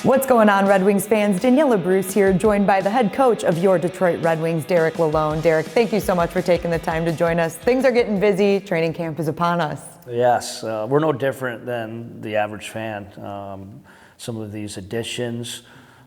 What's going on, Red Wings fans? Daniella Bruce here, joined by the head coach of your Detroit Red Wings, Derek Lalonde. Derek, thank you so much for taking the time to join us. Things are getting busy. Training camp is upon us. Yes, we're no different than the average fan. Some of these additions,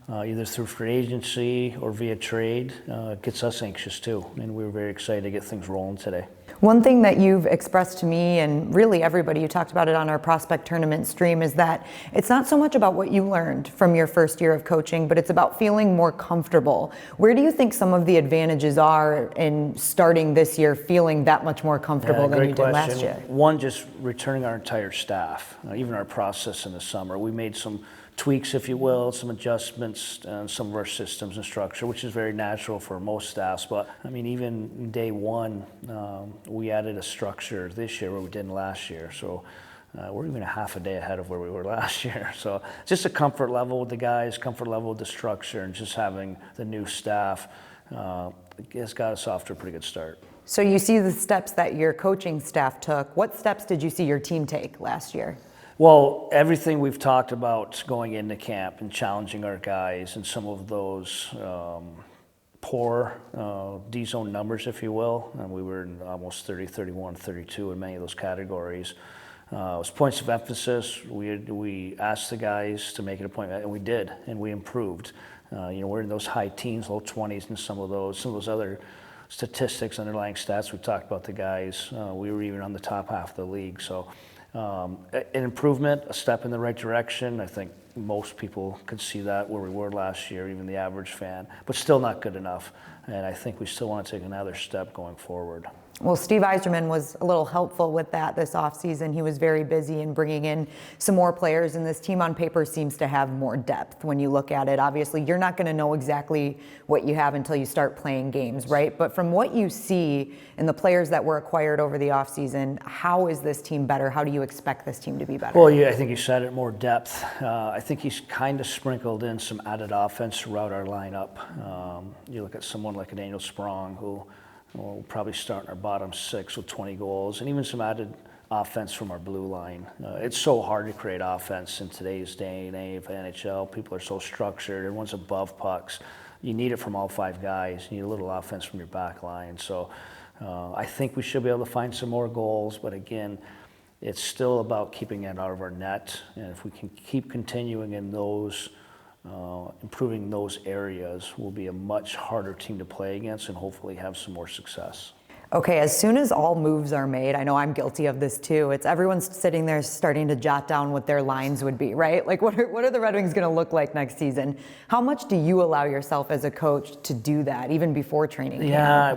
either through free agency or via trade, gets us anxious too, and we're very excited to get things rolling today. One thing that you've expressed to me, and really everybody, you talked about it on our prospect tournament stream, is that it's not so much about what you learned from your first year of coaching, but it's about feeling more comfortable. Where do you think some of the advantages are in starting this year feeling that much more comfortable than you did last year? One, just returning our entire staff, even our process in the summer. We made some tweaks, if you will, some adjustments on some of our systems and structure, which is very natural for most staffs. But I mean, even day one, we added a structure this year where we didn't last year. So we're even a half a day ahead of where we were last year. So just a comfort level with the guys, comfort level with the structure, and just having the new staff has got us off to a pretty good start. So you see the steps that your coaching staff took. What steps did you see your team take last year? Well, everything we've talked about going into camp and challenging our guys and some of those poor D-zone numbers, if you will, and we were in almost 30, 31, 32 in many of those categories. It was points of emphasis. We asked the guys to make it a point, and we did, and we improved. We're in those high teens, low 20s, and some of those other statistics, underlying stats. We talked about the guys. We were even on the top half of the league. So an improvement, a step in the right direction. I think most people could see that where we were last year, even the average fan, but still not good enough. And I think we still want to take another step going forward. Well, Steve Yzerman was a little helpful with that this offseason. He was very busy in bringing in some more players, and this team on paper seems to have more depth when you look at it. Obviously, you're not going to know exactly what you have until you start playing games, right? But from what you see in the players that were acquired over the offseason, how is this team better? How do you expect this team to be better? Well, yeah, I think you said it, more depth. I think he's kind of sprinkled in some added offense throughout our lineup. You look at someone like a Daniel Sprong, who we'll probably start in our bottom six with 20 goals, and even some added offense from our blue line. It's so hard to create offense in today's day and age of NHL. People are so structured. Everyone's above pucks. You need it from all five guys. You need a little offense from your back line. So I think we should be able to find some more goals, but again, it's still about keeping it out of our net. And if we can keep continuing in those, improving those areas, will be a much harder team to play against and hopefully have some more success. Okay, as soon as all moves are made, I know I'm guilty of this too, it's everyone's sitting there starting to jot down what their lines would be, right? Like what are the Red Wings going to look like next season? How much do you allow yourself as a coach to do that, even before training camp?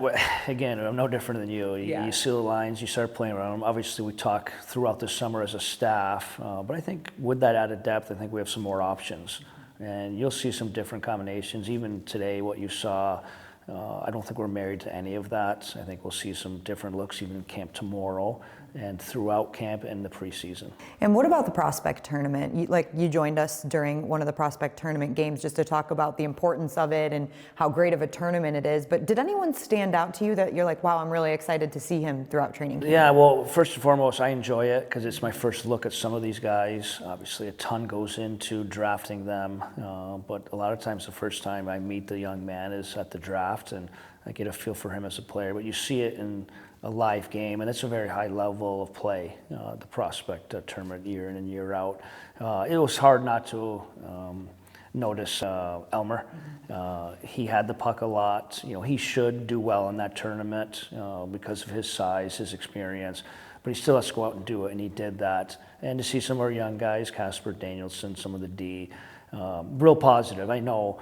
Yeah, again, I'm no different than you. You see the lines, you start playing around them. Obviously, we talk throughout the summer as a staff, but I think with that added depth, I think we have some more options. And you'll see some different combinations. Even today, what you saw, I don't think we're married to any of that. I think we'll see some different looks even in camp tomorrow and throughout camp and the preseason. And what about the prospect tournament? You joined us during one of the prospect tournament games just to talk about the importance of it and how great of a tournament it is. But did anyone stand out to you that you're like, wow, I'm really excited to see him throughout training camp? Yeah, well, first and foremost, I enjoy it because it's my first look at some of these guys. Obviously, a ton goes into drafting them, but a lot of times the first time I meet the young man is at the draft, and I get a feel for him as a player. But you see it in a live game, and it's a very high level of play, the prospect tournament year in and year out. It was hard not to notice Elmer. He had the puck a lot. He should do well in that tournament because of his size, his experience, but he still has to go out and do it, and he did that. And to see some of our young guys, Casper Danielson, some of the D, real positive. I know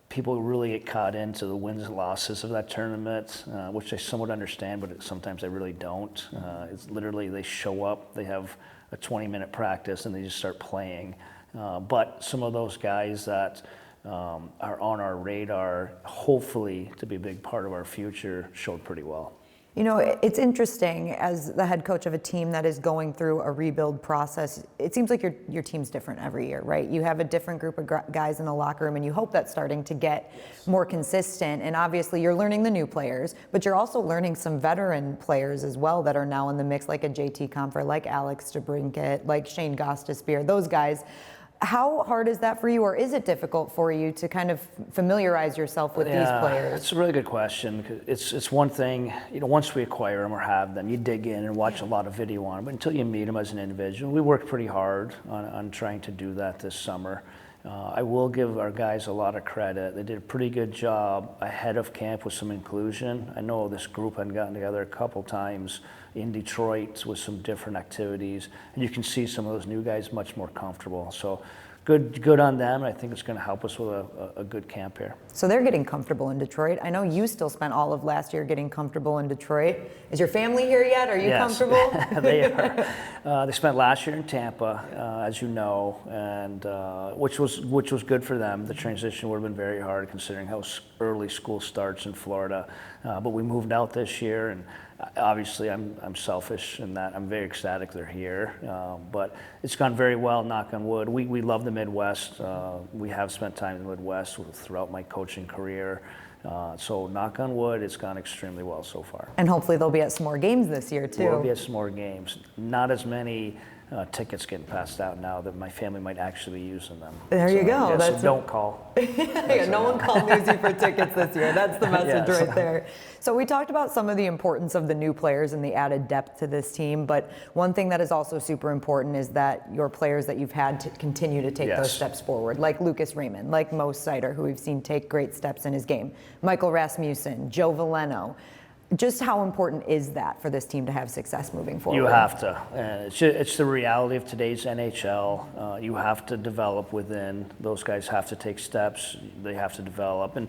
people really get caught into the wins and losses of that tournament, which I somewhat understand, but sometimes I really don't. It's literally they show up, they have a 20-minute practice, and they just start playing. But some of those guys that are on our radar, hopefully to be a big part of our future, showed pretty well. It's interesting as the head coach of a team that is going through a rebuild process. It seems like your team's different every year, right? You have a different group of guys in the locker room, and you hope that's starting to get more consistent. And obviously, you're learning the new players, but you're also learning some veteran players as well that are now in the mix, like a JT Compher, like Alex DeBrincat, like Shane Gostisbehere. Those guys How hard is that for you, or is it difficult for you to kind of familiarize yourself with these players? It's a really good question. 'Cause it's one thing, once we acquire them or have them, you dig in and watch a lot of video on them, but until you meet them as an individual, we worked pretty hard on trying to do that this summer. I will give our guys a lot of credit. They did a pretty good job ahead of camp with some inclusion. I know this group had gotten together a couple times in Detroit with some different activities, and you can see some of those new guys much more comfortable. So good on them. I think it's going to help us with a good camp here. So they're getting comfortable in Detroit. I know you still spent all of last year getting comfortable in Detroit. Is your family here yet? Are you comfortable? They are. They spent last year in Tampa, as you know, and which was good for them. The transition would have been very hard considering how early school starts in Florida. But we moved out this year, and obviously I'm selfish in that I'm very ecstatic they're here. But it's gone very well, knock on wood. We love the Midwest. We have spent time in the Midwest throughout my coaching career. So knock on wood, it's gone extremely well so far. And hopefully they'll be at some more games this year too. We'll be at some more games. Not as many tickets getting passed out now that my family might actually be using them. There you go. Yeah, so don't call. No one called Newsy for tickets this year. That's the message right there. So we talked about some of the importance of the new players and the added depth to this team, but one thing that is also super important is that your players that you've had to continue to take those steps forward, like Lucas Raymond, like Mo Sider, who we've seen take great steps in his game, Michael Rasmussen, Joe Veleno. Just how important is that for this team to have success moving forward? You have to. And it's the reality of today's NHL. You have to develop within. Those guys have to take steps. They have to develop. And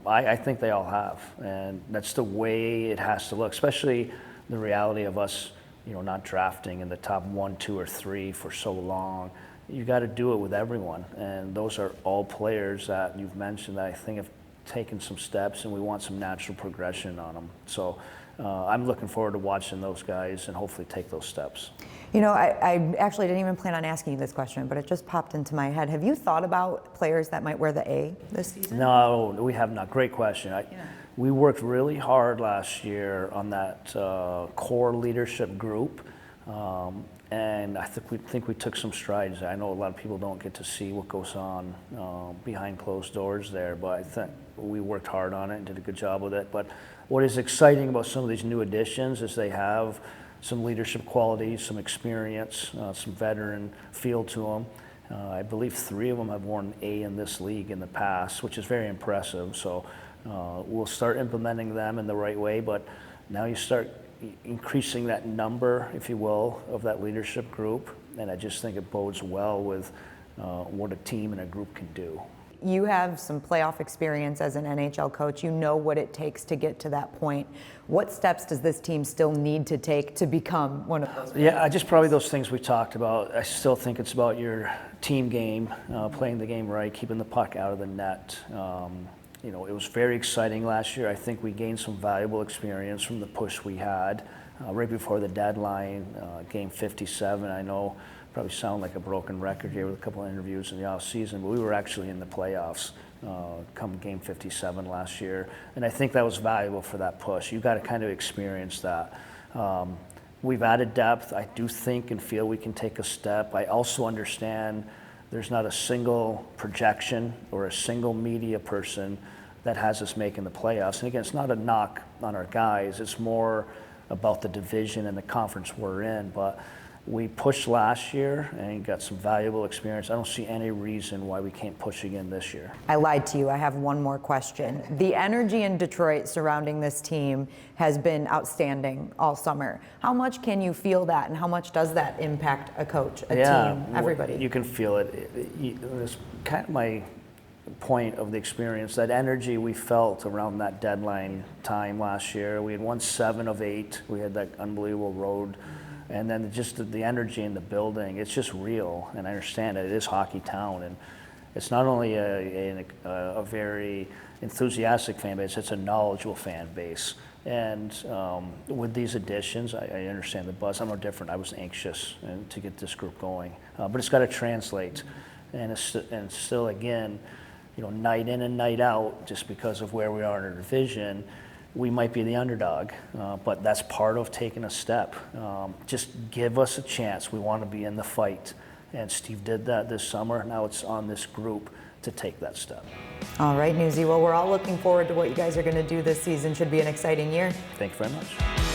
I think they all have. And that's the way it has to look, especially the reality of us, not drafting in the top 1, 2, or 3 for so long. You got to do it with everyone. And those are all players that you've mentioned that I think have taken some steps, and we want some natural progression on them. So I'm looking forward to watching those guys and hopefully take those steps. I actually didn't even plan on asking you this question, but it just popped into my head. Have you thought about players that might wear the A this season? No, we have not. Great question. We worked really hard last year on that core leadership group. And I think we took some strides. I know a lot of people don't get to see what goes on behind closed doors there, but I think we worked hard on it and did a good job with it. But what is exciting about some of these new additions is they have some leadership qualities, some experience, some veteran feel to them. I believe 3 of them have worn A in this league in the past, which is very impressive. So we'll start implementing them in the right way, but now you start increasing that number, if you will, of that leadership group, and I just think it bodes well with what a team and a group can do. You have some playoff experience as an NHL coach. You know what it takes to get to that point. What steps does this team still need to take to become one of those? Yeah, just probably those things we talked about. I still think it's about your team game, playing the game right, keeping the puck out of the net. It was very exciting last year. I think we gained some valuable experience from the push we had right before the deadline, game 57. I know probably sound like a broken record here with a couple of interviews in the off season, but we were actually in the playoffs come game 57 last year. And I think that was valuable for that push. You got to kind of experience that. We've added depth. I do think and feel we can take a step. I also understand there's not a single projection or a single media person that has us making the playoffs. And again, it's not a knock on our guys. It's more about the division and the conference we're in. But we pushed last year and got some valuable experience. I don't see any reason why we can't push again this year. I lied to you. I have one more question. The energy in Detroit surrounding this team has been outstanding all summer. How much can you feel that, and how much does that impact a coach, a team, everybody? You can feel it. It's kind of my point of the experience, that energy we felt around that deadline time last year. We had won 7 of 8. We had that unbelievable road. And then just the energy in the building, it's just real. And I understand it is hockey town. And it's not only a very enthusiastic fan base, it's a knowledgeable fan base. And with these additions, I understand the buzz. I'm no different. I was anxious to get this group going. But it's got to translate. And still, again, night in and night out, just because of where we are in our division, we might be the underdog, but that's part of taking a step. Just give us a chance. We want to be in the fight. And Steve did that this summer. Now it's on this group to take that step. All right, Newsy. Well, we're all looking forward to what you guys are going to do this season. Should be an exciting year. Thank you very much.